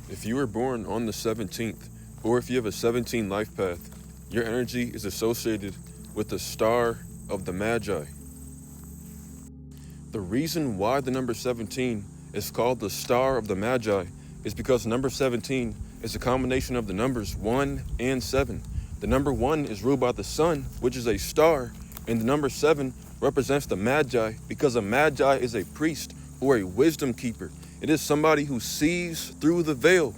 If you were born on the 17th, or if you have a 17 life path, your energy is associated with the star of the Magi. The reason why the number 17 is called the star of the Magi is because number 17 is a combination of the numbers 1 and 7. The number 1 is ruled by the sun, which is a star, and the number 7 represents the Magi because a Magi is a priest or a wisdom keeper. It is somebody who sees through the veil.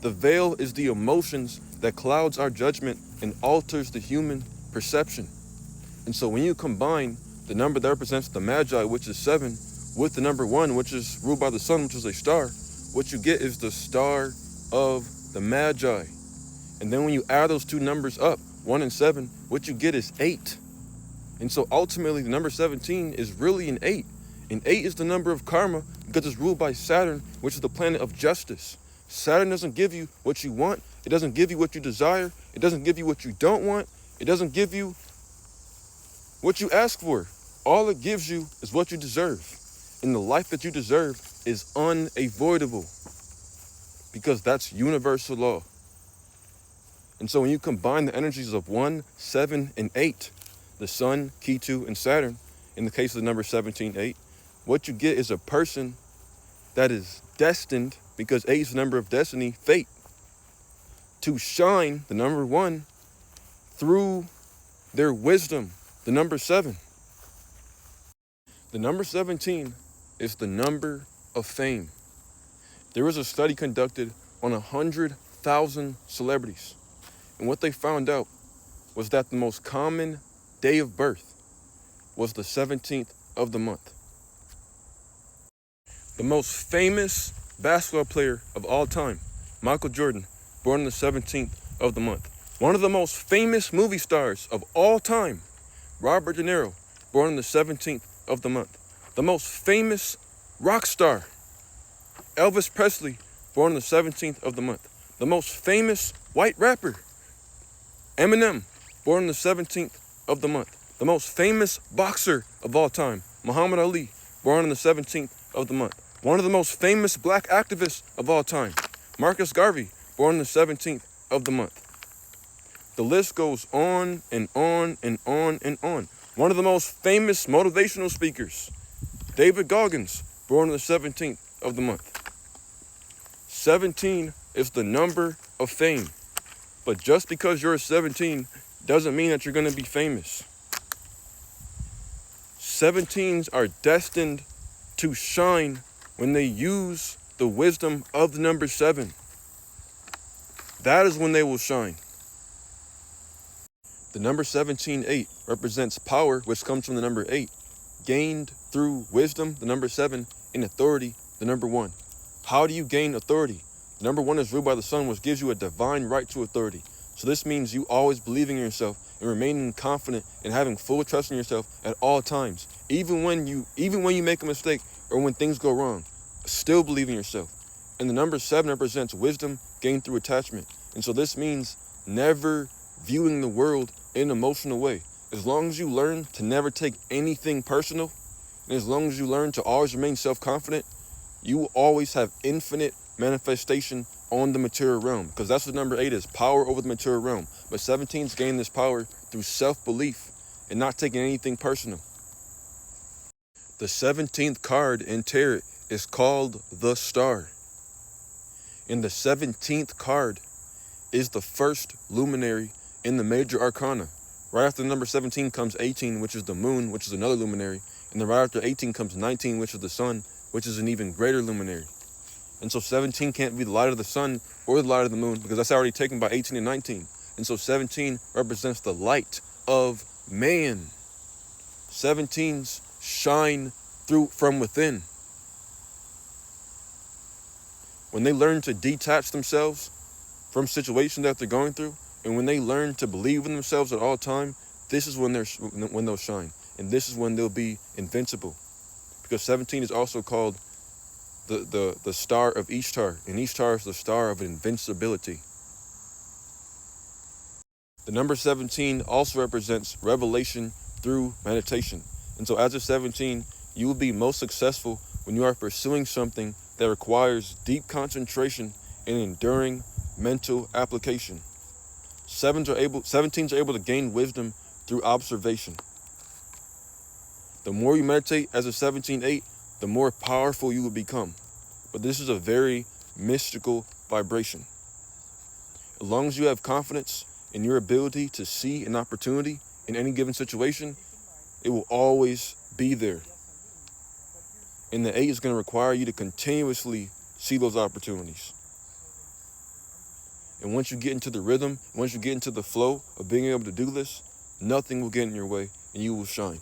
The veil is the emotions that clouds our judgment and alters the human perception. And so when you combine the number that represents the Magi, which is 7, with the number 1, which is ruled by the sun, which is a star, what you get is the star of the Magi. And then when you add those two numbers up, 1 and 7, what you get is 8. And so ultimately the number 17 is really an 8. And 8 is the number of karma because it's ruled by Saturn, which is the planet of justice. Saturn doesn't give you what you want. It doesn't give you what you desire. It doesn't give you what you don't want. It doesn't give you what you ask for. All it gives you is what you deserve. And the life that you deserve is unavoidable because that's universal law. And so when you combine the energies of 1, 7, and 8, the sun, Ketu, and Saturn, in the case of the number 17, 8, what you get is a person that is destined, because 8 is the number of destiny, fate, to shine, the number 1, through their wisdom, the number 7. The number 17 is the number of fame. There was a study conducted on 100,000 celebrities. And what they found out was that the most common day of birth was the 17th of the month. The most famous basketball player of all time, Michael Jordan, born on the 17th of the month. One of the most famous movie stars of all time, Robert De Niro, born on the 17th of the month. The most famous rock star, Elvis Presley, born on the 17th of the month. The most famous white rapper, Eminem, born on the 17th of the month. The most famous boxer of all time, Muhammad Ali, born on the 17th of the month. One of the most famous black activists of all time, Marcus Garvey, born on the 17th of the month. The list goes on and on and on and on. One of the most famous motivational speakers, David Goggins, born on the 17th of the month. 17 is the number of fame. But just because you're a 17 doesn't mean that you're going to be famous. 17s are destined to shine when they use the wisdom of the number 7. That is when they will shine. The number 17, 8, represents power, which comes from the number 8, gained through wisdom, the number 7, and authority, the number 1. How do you gain authority? The number 1 is ruled by the sun, which gives you a divine right to authority. So this means you always believing in yourself and remaining confident and having full trust in yourself at all times. Even when you make a mistake or when things go wrong, still believe in yourself. And the number 7 represents wisdom gained through attachment. And so this means never viewing the world in an emotional way. As long as you learn to never take anything personal, and as long as you learn to always remain self-confident, you will always have infinite manifestation on the material realm, because that's what number 8 is, power over the material realm. But 17s gain this power through self-belief and not taking anything personal. The 17th card in tarot is called the Star. And the 17th card is the first luminary in the major arcana. Right after the number 17 comes 18, which is the moon, which is another luminary. And then right after 18 comes 19, which is the sun, which is an even greater luminary. And so 17 can't be the light of the sun or the light of the moon because that's already taken by 18 and 19. And so 17 represents the light of man. 17s shine through from within. When they learn to detach themselves from situations that they're going through, and when they learn to believe in themselves at all time, this is when they'll shine. And this is when they'll be invincible. Because 17 is also called the star of Ishtar, and Ishtar is the star of invincibility. The number 17 also represents revelation through meditation. And so as a 17, you will be most successful when you are pursuing something that requires deep concentration and enduring mental application. 17s are able to gain wisdom through observation. The more you meditate as a 17-8, the more powerful you will become. But this is a very mystical vibration. As long as you have confidence in your ability to see an opportunity in any given situation, it will always be there. And the 8 is going to require you to continuously see those opportunities. And once you get into the rhythm, once you get into the flow of being able to do this, nothing will get in your way and you will shine.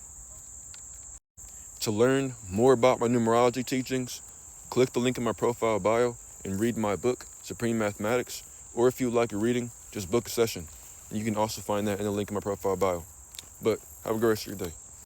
To learn more about my numerology teachings, click the link in my profile bio and read my book, Supreme Mathematics. Or if you like a reading, just book a session. And you can also find that in the link in my profile bio. But have a great rest of your day.